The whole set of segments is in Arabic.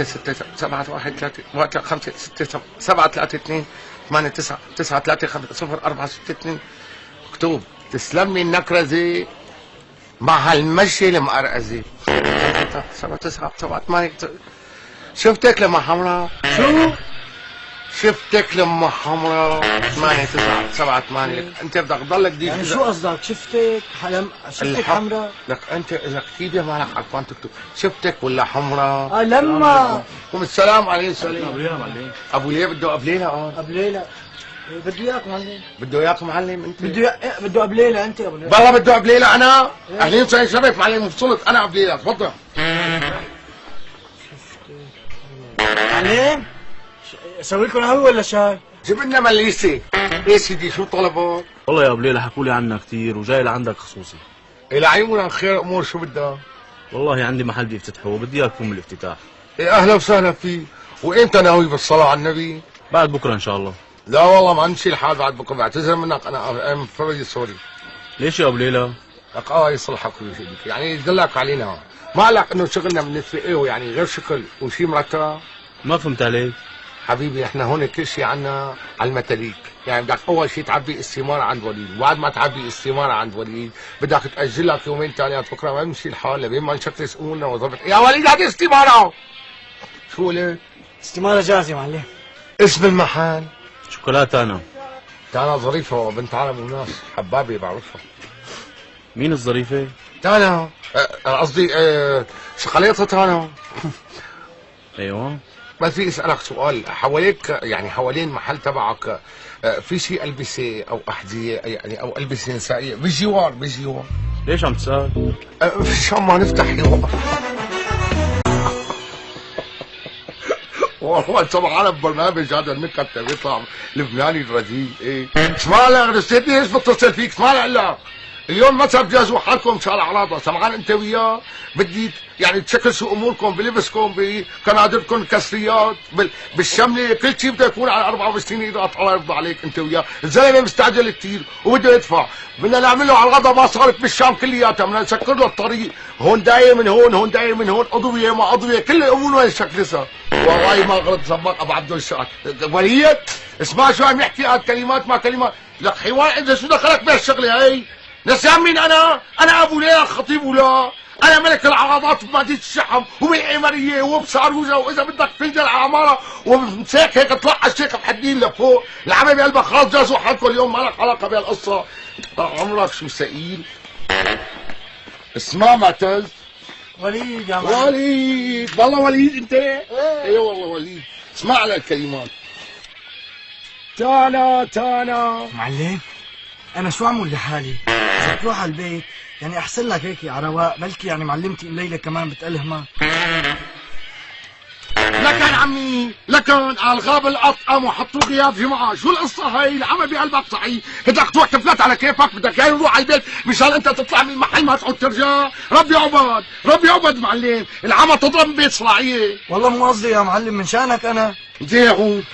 3 6 7 1 3 1 5 6 7 3 2 8 9 9 3 5 0 4 6 2 مكتوب. تسلمي النكرزي مع هالمشي المقرقزي. 7 9 7 8 شفتك لما حمراء. شو؟ شفتك لما حمراء. 8 9 7 8 انت بدك تضلك ديك. يعني شو قصدك؟ شفتك حمراء؟ لك انت اذا كتيبه مالك عرفان تكتب شفتك ولا حمراء. لما السلام عليكم. سلام. ابو ليلى معلم. ابو ليلى بده قبليله. ابو ليلى بده اياك معلم. بده اياك معلم انت. بده قبليله انت ابو ليلى. والله بده قبليله انا. اهلين وسهلا شرف معلم وصلت انا قبليله. تفضل معلم. اسوي لكم قهوه ولا شاي؟ جيب لنا مليسه. ايه سيدي شو طلبك؟ والله يا ابو ليلى حكوا لي عنك كثير وجاي لعندك خصوصي. الى عيونك خير امور. شو بدك؟ والله عندي محل بدي افتتحه وبدي اياك تكون بالافتتاح. ايه اهلا وسهلا فيه. وامتى ناوي بالصلاه على النبي؟ بعد بكره ان شاء الله. لا والله ما نمشي الحال بعد بكره. بعتذر منك انا فرجي سوري. ليش يا ابو ليلى؟ لك يصلحك كل شيء يعني يدلك علينا. ما قالك انه شغلنا بالنسبه له يعني غير شكل وشيء مرتب. ما فهمت عليك. حبيبي احنا هون كل شيء عنا على المتاليك. يعني بدك اول شيء تعبي استماره عند وليد، وبعد ما تعبي استماره عند وليد بدك تاجل لك يومين ثانيات بكره ما بيمشي الحال لبين ما نشكل سؤولنا وضبط. يا وليد هات استماره. شو قلت؟ استماره جاهزه معلم. اسم المحل؟ شوكولاته انا. تانا ظريفه بنت عالم وناس حبابه بعرفها. مين الظريفه؟ تانا قصدي شقليطه تانا. ايوه. بس في اسالك سؤال. حواليك يعني حوالين المحل تبعك في شيء البسه او احذيه يعني او البسه نسائيه بالجوار؟ ليش عم تسال؟ مشان ما نفتح حوار. والله طبعا ببرنامج هذا النكت بيطلع لبناني الرديء. ايه اسمع لك رسيتني ليش بتصل فيك؟ اسمع لك اليوم ما تجهزوا حالكم مشان اعراضها. سمعان انت وياه بدي يعني تشكلوا اموركم بلبسكم بكنادركم الكسريات بالشمله كل شيء بده يكون على 24 ايراد. الله يرضى عليك انت وياه. الزلمه مستعجل كثير وبده يدفع. بدنا نعمل له على الغضب ما صارت بالشام كلياتها. بدنا نسكر له الطريق. هون داير من هون هون داير من هون اضويه ما اضويه كل الامور وين شكلها. والله ما غلط زباق ابو عبد الشاعر. وليد اسمع شو عم يحكي هاد كلمات ما كلمات. لك حيوان انت شو دخلك بهالشغله هي؟ نسيان مين انا؟ انا ابو ليلى الخطيب ولا؟ انا ملك العراضات بمدينه الشحم وبالعمريه وبصاروجه واذا بدك تنزل على عماره وبمساك هيك طلع على الشيخ بحدين لفوق. العمى بقلبك خلاص جازوا حالكم اليوم ما لك علاقه بهالقصه. طال عمرك شو ثقيل. اسمع معتز. وليد يا معلم. وليد والله وليد انت؟ ايه والله وليد. اسمع على الكلمات. تانا معلم انا شو اعمل لحالي؟ اذا تروح على البيت يعني احسن لك هيك على رواق. بلكي يعني معلمتي الليله كمان بتألهمك. لكن عمي لكن الغاب الاطقم وحطوا غياب جمعه. شو القصه هي؟ العمى بقلبك صحيح. بدك تروح تفلت على كيفك. بدك يعني نروح على البيت مشان انت تطلع من المحل ما تعود ترجع. ربي عبد معلم. العمى تضرب بيت صلاعيه. والله مو قصدي يا معلم من شانك انا. زي لهون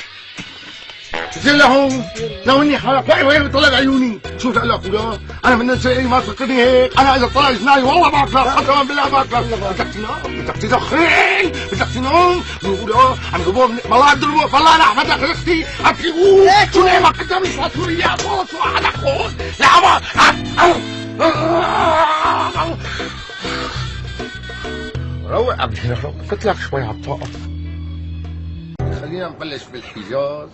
زي لهون لو اني حالك وين بتطلع بعيوني. شو لك ولا انا من الناس ما تفكرني هيك. انا اذا طلع جناي والله باكلك قسما بالله باكلك. بدك تنام بدك تدخل بدك تنام. بيقولوا عم يضربوا والله عم يضربوا. والله انا احمدك اختي عم تقول شو نعمك قدام الفاتوريات والله شو حدك هون. يا عمر روق عبد الروق. قلت لك شوي على الطاقه. خلينا نبلش بالحجاز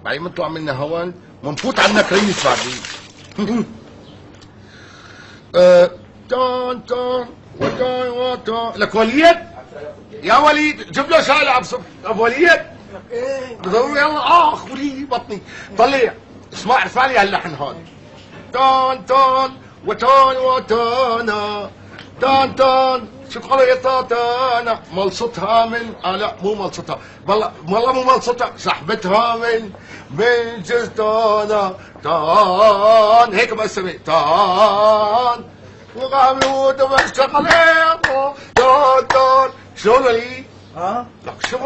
بعدين بنطلع منا هون ونفوت على النكريس بعدين. تان وتان لك وليد. يا وليد جيب له شاي لعب صبح. ابو وليد ضروري يلا وليد بطني طلع. اسمع لي هاللحن هذا. تان وتانا تان شو قالوا يا تانا ملصتها من لا مو ملصتها والله مو ملصتها سحبتها من جزتانا تان هيك بسمي تان وقاموا دمشق عليكم تان شلون لي؟ لك شو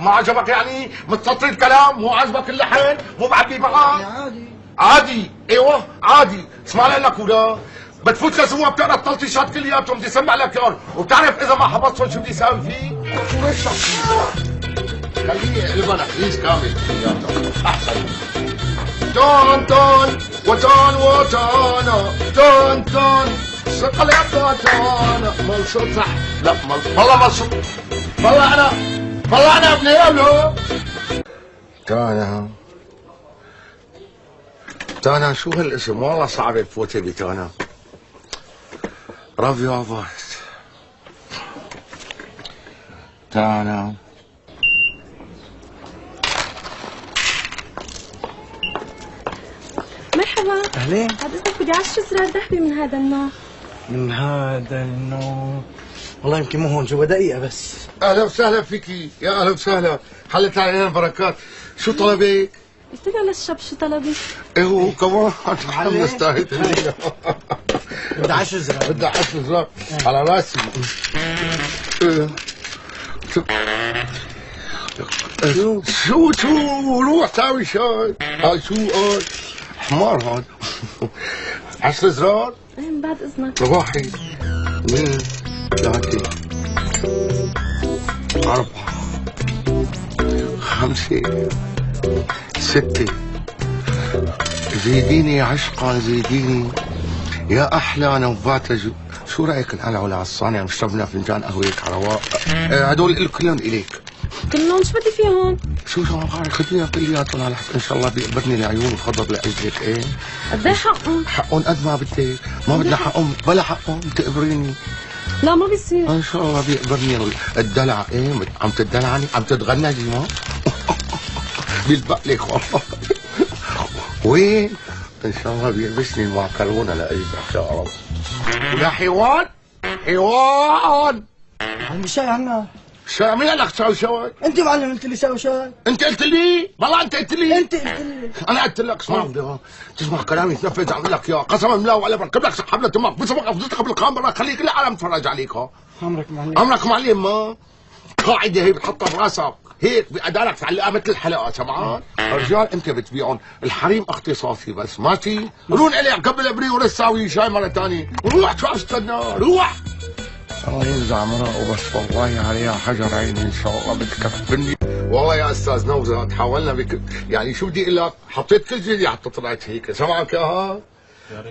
ما عجبك يعني؟ متسطر الكلام مو عجبك اللحن مو معبي معك؟ عادي ايوه عادي. اسمع لك ولا بتفوت لجوا بتقرا التلطيشات كلياتهم، بدي اسمع لك اياهم، وبتعرف اذا ما حفظتهم شو بدي اساوي فيه؟ شو رشح خليني اقلبها نحريز كامل كلياتهم احسن. تون تون وتون وتانا تون تون شغل يا تانا منصور صح؟ لا والله منصور، والله انا ابن يابلو. تانا شو هالاسم؟ والله صعب الفوتة بتانا. رافيو افاست تانا. مرحبا. اهلين. بعد اذنك بدي 10 زرار ذهبي من هذا النوع. من هذا النوع والله يمكن مو هون جوا دقيقة بس. اهلا وسهلا فيكي، يا اهلا وسهلا، حلت علينا البركات. شو طلبك؟ قلت له للشاب شو طلبي؟ ايه هو كمان معلم. نستاهل. بدي 10 زرار. بدي 10 زرار على راسي. شو روح ساوي شاي. هاي شو هاي حمار هاد. 10 زرار. ايه من بعد اذنك. واحد اثنين ثلاثة أربعة خمسة ستة. زيديني عشقا زيديني يا أحلى نوبات شو رأيك الآن على الصانع نشربنا فنجان قهوة على رواق؟ هدول كلهم إليك. كلهم شو بدي فيهم؟ شو غاري خذيها كلياتهم على حسب ان شاء الله بيقبضني العيون وفضل لاجلك. ايه قد ايه حقهم؟ حقهم قد ما بدك، ما بدنا حقهم بلا حقهم تقبريني. لا ما بيصير. ان شاء الله بيقبرني الدلع. ايه عم تدلعني، عم تتغنجي ما بيلبق لك وين ان شاء الله بيلبسني المعكرونه لاجلك ان شاء الله. ويا حيوان حيوان عم شاي عنا. شو مين قال لك تساوي شاي؟ انت معلم قلت لي ساوي شاي. انت قلت لي والله انت قلت لي. انت قلت لي. انا قلت لك اسمع تسمع كلامي تنفذ. اعمل لك اياه قسما بالله ولا بركب لك حبله تمك بسبق افضلك بالكاميرا خليك العالم تفرج عليك. ها عمرك معلم. عمرك معلم. ما قاعده هي بتحطها براسك هيك بأدارك تعلقها مثل الحلقه. سمعان رجال انت بتبيعون الحريم اختصاصي بس ماشي. رون الي قبل ابري ورساوي شاي مره ثانيه. روح شو عم تستنى روح. الله ينزع مرأة وبس والله عليها حجر عيني ان شاء الله بتكفني. والله يا استاذ نوزة حاولنا يعني شو بدي اقول لك، حطيت كل جلدي حتى طلعت هيك. سمعك اياها؟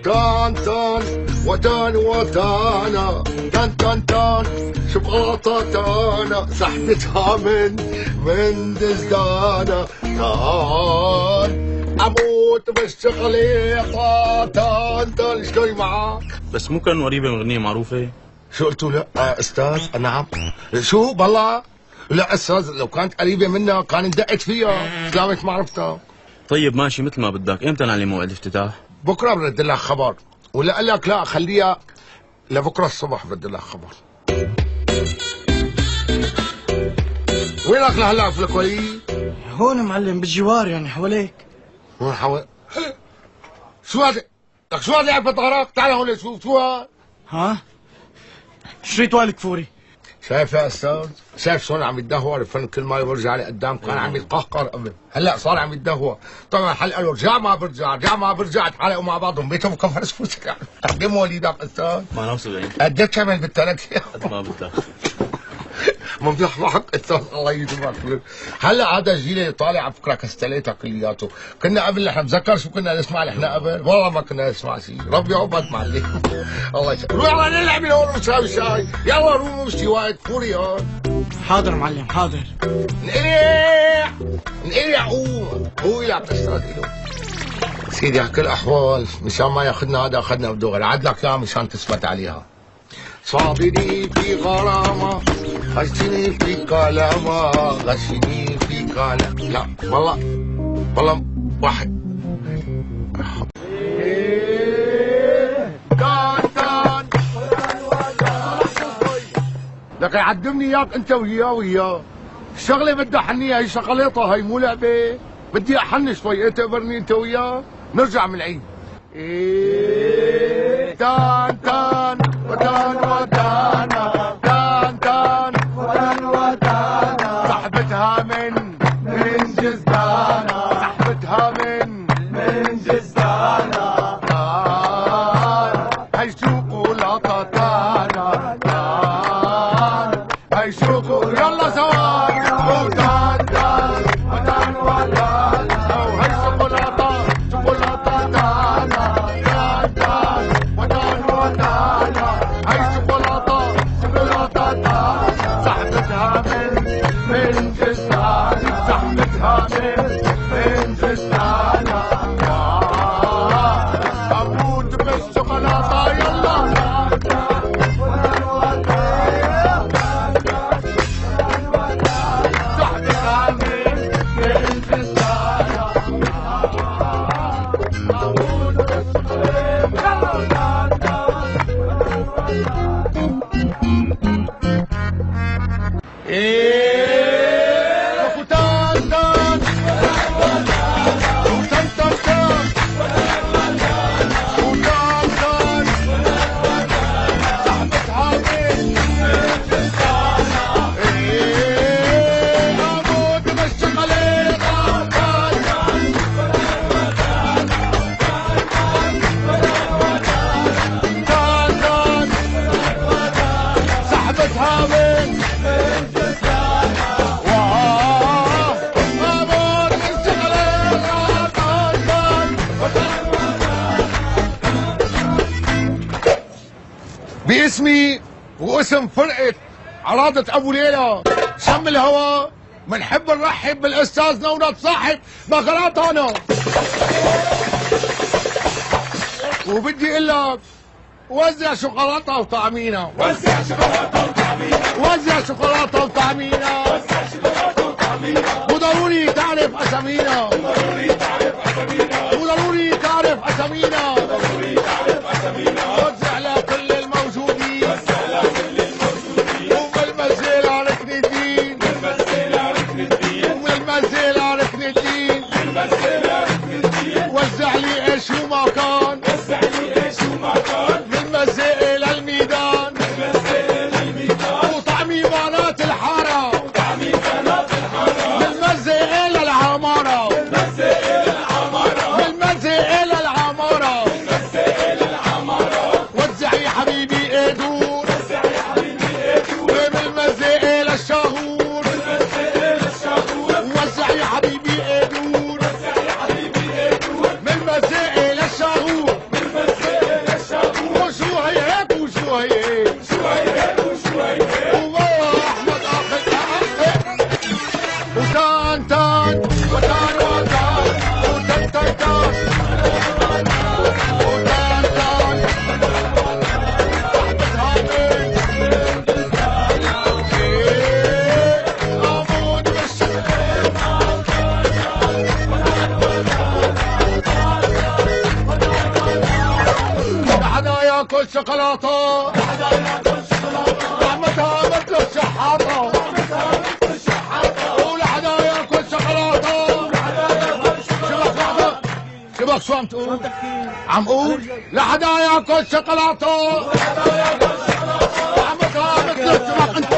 تان تان وتان وتانا تان تان تان شوكولاتة تانا سحبتها من دزدانا. تان اموت بالشوكولاتة تان تان. شلون معك؟ بس مو كان قريبة من أغنية معروفة؟ شو قلت له؟ لا استاذ نعم. شو بالله؟ لا استاذ لو كانت قريبه منا كان اندقت فيها. سلامك ما عرفتها. طيب ماشي مثل ما بدك. امتى نعلن موعد الافتتاح؟ بكره برد لك خبر. ولا قال لك لا خليها لبكره الصبح برد لك خبر. وينك لهلا في الكويت؟ هون معلم بالجوار يعني حواليك. هون شو هذا؟ لك شو هذا عم بظهرك؟ تعال هون شو هذا؟ ها؟ شريط وائل كفوري. شايف يا استاذ؟ شايف شلون عم يتدهور الفن كل ما يرجع لقدام. كان عم يتقهقر قبل، هلا صار عم يتدهور. طبعا حلقه له رجع ما برجع تحلقوا مع بعضهم بيتهم كم فرس فوسك. قدم مواليدك استاذ؟ ما نوصل قد ايه كمل بالترك؟ قد ما بدك. ممدوح معك استاذ الله يجزاك. هلا هذا الجيل اللي طالع على فكره كستليتها كلياته. كنا قبل نحن بتذكر شو كنا نسمع نحن قبل؟ والله ما كنا نسمع شيء. ربي عقبك معلم. الله يسلمك. روح يلا نلعب هون ونساوي شاي. يلا روح اشتي وائل كفوري هون. حاضر معلم حاضر. انقلع هو يلعب استاذ له. سيدي على كل الاحوال مشان ما ياخذنا هذا اخذنا بده غير عدلك اياها مشان تثبت عليها. صابري في غرامة غشني في كلامة غشني في كلام. لا والله واحد. لك يعدمني اياك انت وياه. الشغله بدها حنيه. هي شغليطه هي مو لعبه. بدي احن شوي. ايه تقبرني انت وياه. نرجع من العيد. تان تان وتان وتانا تان تان وتان وتانا سحبتها من جزدانا سحبتها من جزدانا. هاي شو ودان دان ودان ودان وهي شوكولاتة شوكولاتة دانا دان دان ودان ودان هي شوكولاتة شوكولاتة دانا صاحبتها من جسدان صاحبتها من جسدان أموت بالشوكولاتة يلا باسمي واسم فرقة عراضة أبو ليلى شم الهوا منحب نرحب بالأستاذ نونت صاحب بقراتنا وبدي أقول لك وزع شوكولاتة وطعمينا وزع شوكولاتة وطعمينا وزع شوكولاتة وطعمينا وزع شوكولاتة وطعمينا وضروري تعرف أسامينا وضروري تعرف أسامينا وضروري تعرف أسامينا وضروري تعرف أسامينا وزع لكل الموجودين وزع لكل الموجودين وبالمنزل على ركن الدين بالمنزل على ركن الدين وبالمنزل على ركن الدين بالمنزل على ركن الدين وزع لي ايش وما كان وزع لي ايش وما كان من مزق للميدان من مزق للميدان وطعمي بنات الحارة وطعمي بنات الحارة من مزق للعمارة من مزق للعمارة من مزق للعمارة من مزق للعمارة وزع يا حبيبي ايدور وزع يا حبيبي ايدور من مزق للشهور من مزق للشهور وزع يا حبيبي ايدور وزع يا حبيبي ايدور من مزق للشهور من مزق للشهور وشو هي هيك وشو هي هيك شو هي هيك وشو هي هيك والله احمد اخذ وتان تان وتان وتان وتان تان تان وتان تان أموت لحدا ياكل شوكولاتة لحدا ياكل شوكولاتة طعمتها مثل الشحاطة ولحدا ياكل شوكولاتة شبك شو عم تقول؟ عم قول لحدا ياكل شوكولاتة طعمتها مثل الشبك انت